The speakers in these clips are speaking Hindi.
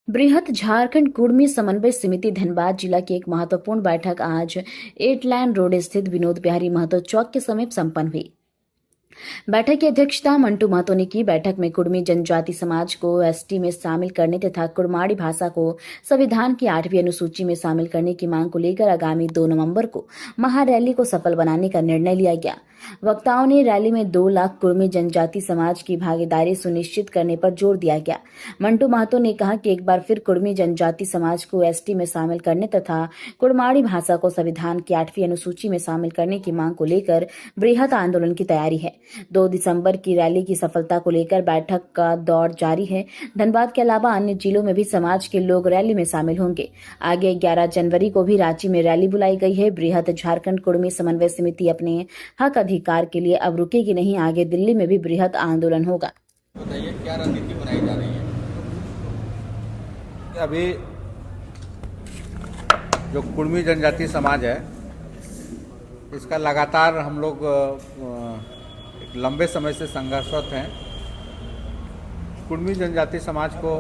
बृहत झारखंड कुर्मी समन्वय समिति धनबाद जिला की एक महत्वपूर्ण बैठक आज 8 लाइन रोड स्थित विनोद बिहारी महतो चौक के समीप संपन्न हुई। बैठक की अध्यक्षता मंटू महतो ने की। बैठक में कुर्मी जनजाति समाज को एसटी में शामिल करने तथा कुड़माड़ी भाषा को संविधान की 8वीं अनुसूची में शामिल करने की मांग को लेकर आगामी 2 नवंबर को महारैली को सफल बनाने का निर्णय लिया गया। वक्ताओं ने रैली में 2 लाख कुर्मी जनजाति समाज की भागीदारी सुनिश्चित करने पर जोर दिया गया। मंटू महतो ने कहा कि एक बार फिर कुर्मी जनजाति समाज को एसटी में शामिल करने तथा कुड़माड़ी भाषा को संविधान की 8वीं अनुसूची में शामिल करने की मांग को लेकर बृहत आंदोलन की तैयारी है। 2 दिसंबर की रैली की सफलता को लेकर बैठक का दौर जारी है। धनबाद के अलावा अन्य जिलों में भी समाज के लोग रैली में शामिल होंगे। आगे 11 जनवरी को भी रांची में रैली बुलाई गई है। बृहत झारखंड कुर्मी समन्वय समिति अपने हक अधिकार के लिए अब रुकेगी नहीं, आगे दिल्ली में भी बृहत आंदोलन होगा। बताइए क्या रणनीति बनाई जा रही है? अभी जो कुर्मी जनजाति समाज है, इसका लगातार हम लोग एक लंबे समय से संघर्षरत हैं। कुर्मी जनजाति समाज को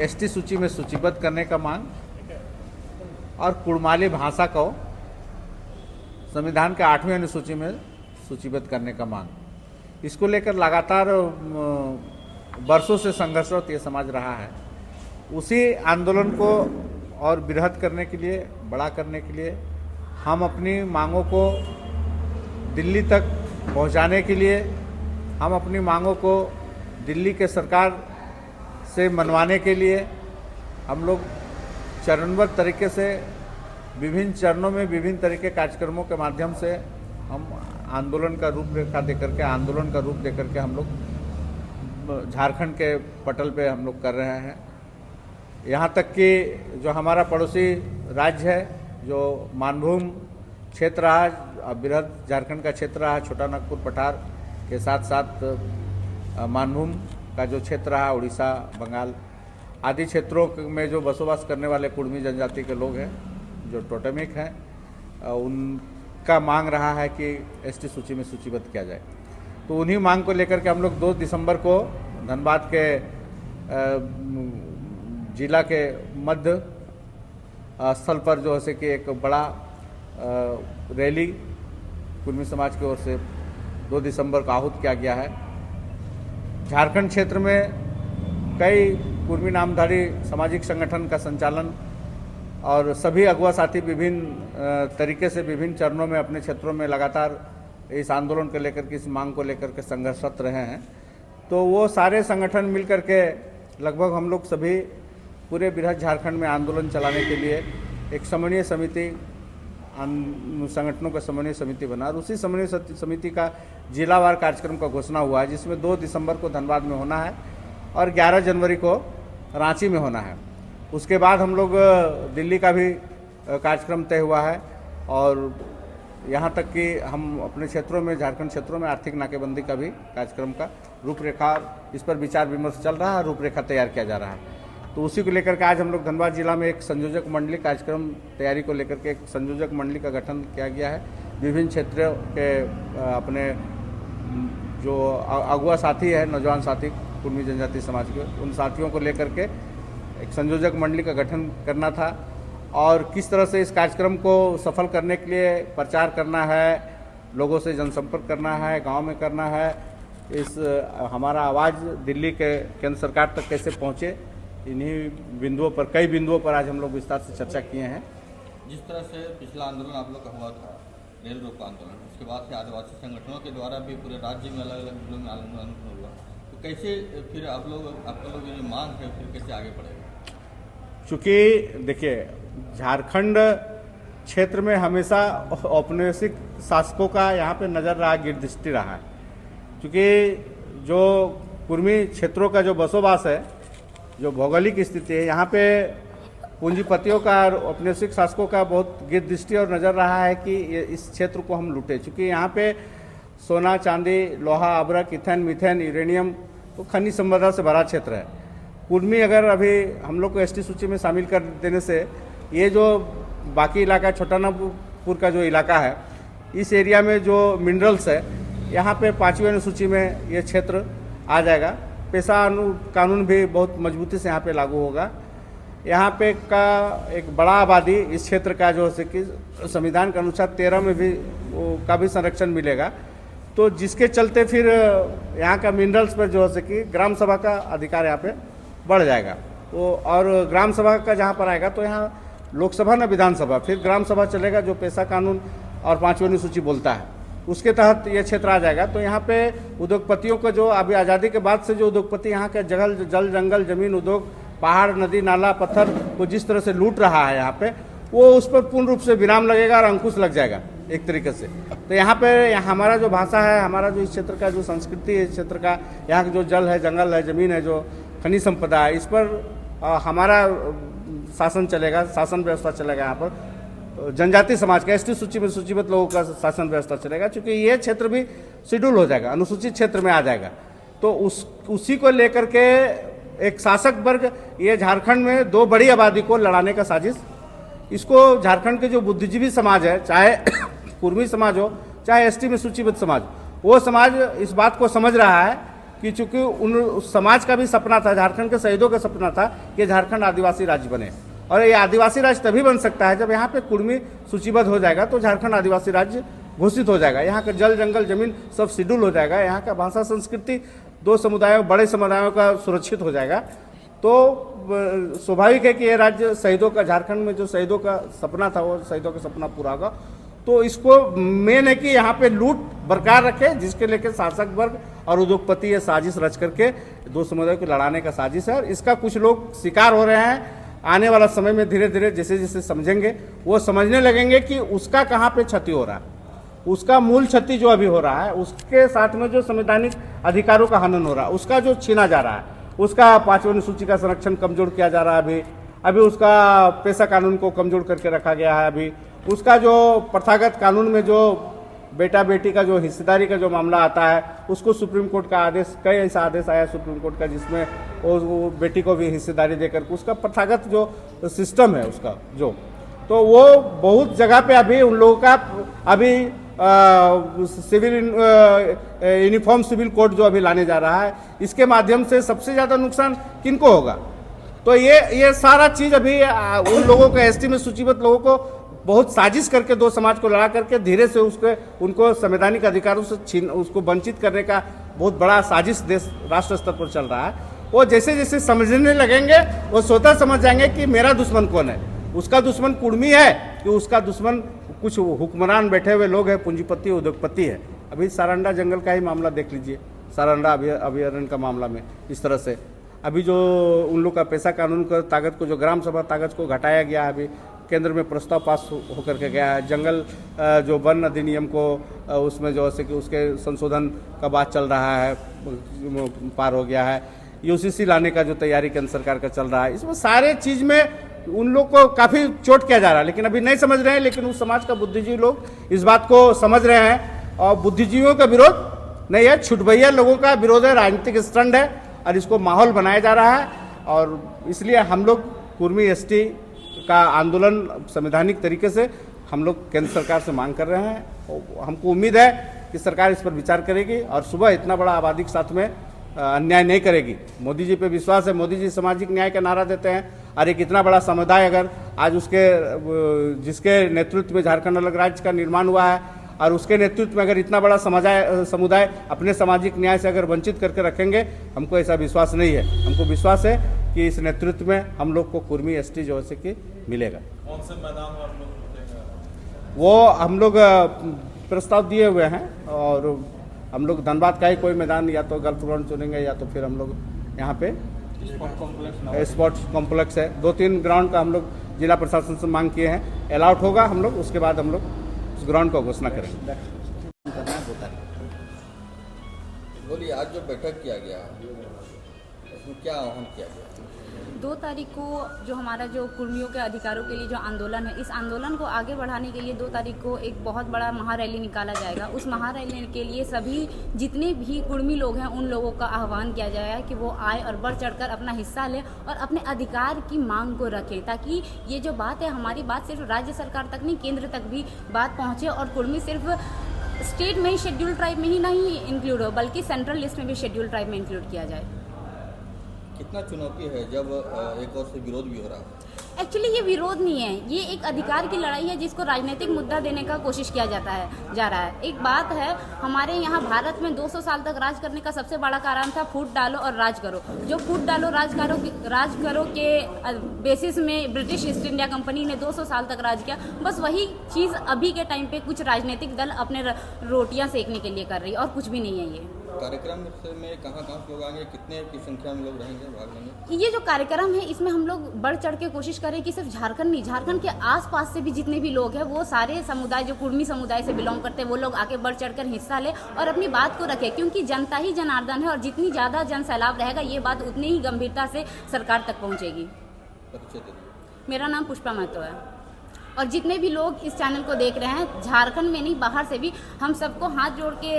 एसटी सूची में सूचीबद्ध करने का मांग और कुड़माली भाषा को संविधान के 8वीं अनुसूची में सूचीबद्ध करने का मांग, इसको लेकर लगातार वर्षों से संघर्षरत ये समाज रहा है। उसी आंदोलन को और बृहत करने के लिए, बड़ा करने के लिए हम अपनी मांगों को दिल्ली तक पहुंचाने के लिए, हम अपनी मांगों को दिल्ली के सरकार से मनवाने के लिए हम लोग चरणबद्ध तरीके से विभिन्न चरणों में विभिन्न तरीके कार्यक्रमों के माध्यम से हम आंदोलन का रूपरेखा देकर के, आंदोलन का रूप देकर के हम लोग झारखंड के पटल पे हम लोग कर रहे हैं। यहाँ तक कि जो हमारा पड़ोसी राज्य है, जो मानभूम क्षेत्र रहा, बृहद झारखंड का क्षेत्र रहा, छोटा नागपुर पठार के साथ साथ मानभूम का जो क्षेत्र रहा, उड़ीसा, बंगाल आदि क्षेत्रों में जो बसोबास करने वाले कुर्मी जनजाति के लोग हैं, जो टोटेमिक हैं, उनका मांग रहा है कि एसटी सूची में सूचीबद्ध किया जाए। तो उन्हीं मांग को लेकर के हम लोग 2 दिसंबर को धनबाद के जिला के मध्य स्थल पर जो है कि एक बड़ा रैली कुर्मी समाज की ओर से 2 दिसंबर को आहूत किया गया है। झारखंड क्षेत्र में कई कुर्मी नामधारी सामाजिक संगठन का संचालन और सभी अगुवा साथी विभिन्न तरीके से विभिन्न चरणों में अपने क्षेत्रों में लगातार इस आंदोलन को लेकर के, इस मांग को लेकर के संघर्षरत रहे हैं। तो वो सारे संगठन मिलकर के लगभग हम लोग सभी पूरे बृहद झारखंड में आंदोलन चलाने के लिए एक समन्वय समिति, संगठनों का समन्वय समिति बना और उसी समन्वय समिति का जिलावार कार्यक्रम का घोषणा हुआ है, जिसमें 2 दिसंबर को धनबाद में होना है और 11 जनवरी को रांची में होना है। उसके बाद हम लोग दिल्ली का भी कार्यक्रम तय हुआ है और यहाँ तक कि हम अपने क्षेत्रों में, झारखंड क्षेत्रों में आर्थिक नाकेबंदी का भी कार्यक्रम का रूपरेखा, इस पर विचार विमर्श चल रहा है, रूपरेखा तैयार किया जा रहा है। तो उसी को लेकर के आज हम लोग धनबाद जिला में एक संयोजक मंडली कार्यक्रम तैयारी को लेकर के एक संयोजक मंडली का गठन किया गया है। विभिन्न क्षेत्रों के अपने जो अगुआ साथी है, नौजवान साथी कुर्मी जनजाति समाज के, उन साथियों को लेकर के एक संयोजक मंडली का गठन करना था और किस तरह से इस कार्यक्रम को सफल करने के लिए प्रचार करना है, लोगों से जनसंपर्क करना है, गांव में करना है, इस हमारा आवाज़ दिल्ली के केंद्र सरकार तक कैसे पहुंचे, इन्हीं बिंदुओं पर, कई बिंदुओं पर आज हम लोग विस्तार से चर्चा किए हैं। जिस तरह से पिछला आंदोलन आप लोग का हुआ था, रेल रोको आंदोलन, उसके बाद से आदिवासी संगठनों के द्वारा भी पूरे राज्य में अलग अलग जिलों में आंदोलन हुआ, तो कैसे फिर आपका लोग ये मांग है फिर कैसे आगे बढ़ेगा? चूँकि देखिए, झारखंड क्षेत्र में हमेशा औपनिवेशिक शासकों का यहाँ पे नज़र रहा, गिरदृष्टि रहा है। क्योंकि जो कुर्मी क्षेत्रों का जो बसोबास है, जो भौगोलिक स्थिति है, यहाँ पे पूंजीपतियों का और औपनिवेशिक शासकों का बहुत गिरदृष्टि और नज़र रहा है कि इस क्षेत्र को हम लूटें। चूँकि यहाँ पे सोना, चांदी, लोहा, अब्रक, इथेन, मीथेन, यूरेनियम, तो खनिज संपदा से भरा क्षेत्र है। कुर्मी अगर अभी हम लोग को एसटी सूची में शामिल कर देने से ये जो बाकी इलाका, छोटा नागपुर का जो इलाका है, इस एरिया में जो मिनरल्स है, यहाँ पे 5वीं अनुसूची में ये क्षेत्र आ जाएगा। कानून भी बहुत मजबूती से यहाँ पे लागू होगा। यहाँ पे का एक बड़ा आबादी इस क्षेत्र का जो है कि संविधान के अनुसार 13 में भी का भी संरक्षण मिलेगा, तो जिसके चलते फिर यहाँ का मिनरल्स पर जो है कि ग्राम सभा का अधिकार यहाँ पे बढ़ जाएगा। वो और ग्राम सभा का जहाँ पर आएगा तो यहाँ लोकसभा न विधानसभा, फिर ग्राम सभा चलेगा जो पेशा कानून और 5वीं अनुसूची बोलता है, उसके तहत ये क्षेत्र आ जाएगा। तो यहाँ पे उद्योगपतियों को जो अभी आज़ादी के बाद से जो उद्योगपति यहाँ के जल जंगल जमीन उद्योग पहाड़ नदी नाला पत्थर को जिस तरह से लूट रहा है यहाँ पे, वो उस पर पूर्ण रूप से विराम लगेगा और अंकुश लग जाएगा एक तरीके से। तो यहाँ पे हमारा जो भाषा है, हमारा जो इस क्षेत्र का जो संस्कृति है, इस क्षेत्र का यहाँ का जो जल है जंगल है जमीन है जो खनिज संपदा है, इस पर हमारा शासन चलेगा, शासन व्यवस्था चलेगा। यहाँ पर जनजाति समाज का एसटी सूची में सूचीबद्ध लोगों का शासन व्यवस्था चलेगा, क्योंकि ये क्षेत्र भी शेड्यूल हो जाएगा, अनुसूचित क्षेत्र में आ जाएगा। तो उसी को लेकर के एक शासक वर्ग ये झारखंड में 2 बड़ी आबादी को लड़ाने का साजिश, इसको झारखंड के जो बुद्धिजीवी समाज है, चाहे कुर्मी समाज हो चाहे एसटी में सूचीबद्ध समाज, वो समाज इस बात को समझ रहा है कि चूंकि उस समाज का भी सपना था, झारखंड के शहीदों का सपना था कि झारखंड आदिवासी राज्य बने, और ये आदिवासी राज्य तभी बन सकता है जब यहाँ पे कुर्मी सूचीबद्ध हो जाएगा, तो झारखंड आदिवासी राज्य घोषित हो जाएगा। यहाँ का जल जंगल जमीन सब शेड्यूल हो जाएगा, यहाँ का भाषा संस्कृति 2 समुदायों बड़े समुदायों का सुरक्षित हो जाएगा। तो स्वाभाविक है कि ये राज्य शहीदों का, झारखंड में जो शहीदों का सपना था वो शहीदों का सपना पूरा होगा। तो इसको मेन है कि यहाँ पे लूट बरकरार रखे, जिसके लेके शासक वर्ग और उद्योगपति ये साजिश रच करके 2 समुदायों को लड़ाने का साजिश है, और इसका कुछ लोग शिकार हो रहे हैं। आने वाला समय में धीरे धीरे जैसे जैसे समझेंगे वो समझने लगेंगे कि उसका कहाँ पे क्षति हो रहा है, उसका मूल क्षति जो अभी हो रहा है, उसके साथ में जो संवैधानिक अधिकारों का हनन हो रहा है, उसका जो छीना जा रहा है, उसका 5वीं अनुसूची का संरक्षण कमजोर किया जा रहा है, अभी उसका पेशा कानून को कमजोर करके रखा गया है, अभी उसका जो प्रथागत कानून में जो बेटा बेटी का जो हिस्सेदारी का जो मामला आता है, उसको सुप्रीम कोर्ट का आदेश, कई ऐसा आदेश आया सुप्रीम कोर्ट का जिसमें वो बेटी को भी हिस्सेदारी देकर उसका प्रथागत जो सिस्टम है उसका जो, तो वो बहुत जगह पे अभी उन लोगों का अभी सिविल यूनिफॉर्म सिविल कोड जो अभी लाने जा रहा है, इसके माध्यम से सबसे ज़्यादा नुकसान किनको होगा? तो ये सारा चीज़ अभी उन लोगों को एसटी में सूचीबद्ध लोगों को बहुत साजिश करके 2 समाज को लड़ा करके धीरे से उनको संवैधानिक अधिकारों से उसको वंचित करने का बहुत बड़ा साजिश देश राष्ट्र स्तर पर चल रहा है। वो जैसे जैसे समझने लगेंगे वो स्वतः समझ जाएंगे कि मेरा दुश्मन कौन है, उसका दुश्मन कुर्मी है कि उसका दुश्मन कुछ हुक्मरान बैठे हुए लोग हैं, पूंजीपति उद्योगपति है। अभी सारंडा जंगल का ही मामला देख लीजिए, सारंडा अभयारण्य का मामला में इस तरह से अभी जो उन लोग का पेशा कानून का ताकत को जो ग्राम सभा ताकत को घटाया गया है, अभी केंद्र में प्रस्ताव पास होकर के गया है। जंगल जो वन अधिनियम को उसमें जो है कि उसके संशोधन का बात चल रहा है, पार हो गया है। यूसीसी लाने का जो तैयारी केंद्र सरकार का चल रहा है, इसमें सारे चीज में उन लोग को काफ़ी चोट किया जा रहा है, लेकिन अभी नहीं समझ रहे हैं। लेकिन उस समाज का बुद्धिजीवी लोग इस बात को समझ रहे हैं, और बुद्धिजीवियों का विरोध नहीं है, छुटभैया लोगों का विरोध है, राजनीतिक स्टंट है, और इसको माहौल बनाया जा रहा है। और इसलिए हम लोग कुर्मी एसटी का आंदोलन संवैधानिक तरीके से हम लोग केंद्र सरकार से मांग कर रहे हैं। हमको उम्मीद है कि सरकार इस पर विचार करेगी और सुबह इतना बड़ा आबादी के साथ में अन्याय नहीं करेगी। मोदी जी पे विश्वास है, मोदी जी सामाजिक न्याय का नारा देते हैं, और एक इतना बड़ा समुदाय अगर आज जिसके नेतृत्व में झारखंड अलग राज्य का निर्माण हुआ है, और उसके नेतृत्व में अगर इतना बड़ा समुदाय अपने सामाजिक न्याय से अगर वंचित करके रखेंगे, हमको ऐसा विश्वास नहीं है। हमको विश्वास है कि इस नेतृत्व में हम लोग को कुर्मी एसटी जो है कि मिलेगा। कौन से मैदान में आप लोग वो हम लोग प्रस्ताव दिए हुए हैं, और हम लोग धनबाद का ही कोई मैदान या तो गल्फ ग्राउंड चुनेंगे, या तो फिर हम लोग यहाँ पे स्पोर्ट्स कॉम्प्लेक्स है, 2-3 ग्राउंड का हम लोग जिला प्रशासन से मांग किए हैं। अलाउट होगा हम लोग, उसके बाद हम लोग उस ग्राउंड को घोषणा करेंगे। बोलिए, आज जो बैठक किया गया उसमें क्या आह्वान किया गया? 2 तारीख को जो हमारा जो कुर्मियों के अधिकारों के लिए जो आंदोलन है, इस आंदोलन को आगे बढ़ाने के लिए 2 तारीख को एक बहुत बड़ा महारैली निकाला जाएगा। उस महारैली के लिए सभी जितने भी कुर्मी लोग हैं उन लोगों का आह्वान किया जाएगा कि वो आए और बढ़ चढ़कर अपना हिस्सा लें और अपने अधिकार की मांग को रखें, ताकि ये जो बात है हमारी बात सिर्फ राज्य सरकार तक नहीं, केंद्र तक भी बात पहुँचे, और कुर्मी सिर्फ स्टेट में ही शेड्यूल ट्राइब में ही नहीं इंक्लूड हो, बल्कि सेंट्रल लिस्ट में भी शेड्यूल ट्राइब में इंक्लूड किया जाए। कितना चुनौती है जब एक और से विरोध भी हो रहा है? एक्चुअली ये विरोध नहीं है, ये एक अधिकार की लड़ाई है जिसको राजनीतिक मुद्दा देने का कोशिश किया जा रहा है। एक बात है, हमारे यहाँ भारत में 200 साल तक राज करने का सबसे बड़ा कारण था फूट डालो और राज करो। जो फूट डालो राज करो के बेसिस में ब्रिटिश ईस्ट इंडिया कंपनी ने 200 साल तक राज किया। बस वही चीज़ अभी के टाइम पे कुछ राजनीतिक दल अपने रोटियां सेकने के लिए कर रही है और कुछ भी नहीं है। ये कार्यक्रम में कहाँ से लोग आएंगे, कितने की संख्या में लोग रहेंगे, भाग लेंगे? ये जो कार्यक्रम है इसमें हम लोग बढ़ चढ़ के कोशिश करें कि सिर्फ झारखंड नहीं, झारखंड के आसपास से भी जितने भी लोग हैं वो सारे समुदाय जो कुर्मी समुदाय से बिलोंग करते हैं वो लोग आके बढ़ चढ़ कर हिस्सा ले और अपनी बात को रखें, क्योंकि जनता ही जनार्दन है और जितनी ज़्यादा जन सैलाब रहेगा ये बात उतनी ही गंभीरता से सरकार तक पहुँचेगी। परिचय दे दीजिए। मेरा नाम पुष्पा महतो है और जितने भी लोग इस चैनल को देख रहे हैं, झारखंड में नहीं बाहर से भी, हम सबको हाथ जोड़ के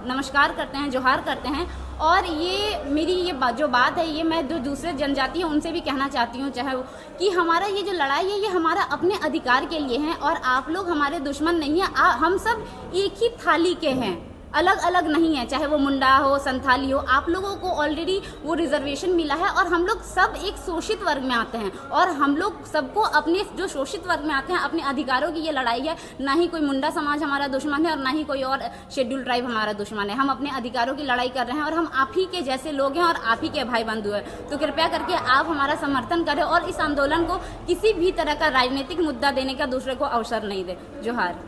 नमस्कार करते हैं, जोहार करते हैं। और ये मेरी जो बात है ये मैं जो दूसरे जनजाति हैं उनसे भी कहना चाहती हूँ, चाहे कि हमारा ये जो लड़ाई है ये हमारा अपने अधिकार के लिए है और आप लोग हमारे दुश्मन नहीं हैं। हम सब एक ही थाली के हैं, अलग अलग नहीं है, चाहे वो मुंडा हो, संथाली हो। आप लोगों को ऑलरेडी वो रिजर्वेशन मिला है और हम लोग सब एक शोषित वर्ग में आते हैं और हम लोग सबको अपने जो शोषित वर्ग में आते हैं अपने अधिकारों की ये लड़ाई है। ना ही कोई मुंडा समाज हमारा दुश्मन है और ना ही कोई और शेड्यूल ट्राइब हमारा दुश्मन है। हम अपने अधिकारों की लड़ाई कर रहे हैं और हम आप ही के जैसे लोग हैं और आप ही के भाई बंधु हैं। तो कृपया करके आप हमारा समर्थन करें और इस आंदोलन को किसी भी तरह का राजनीतिक मुद्दा देने का दूसरे को अवसर नहीं दे। जोहार।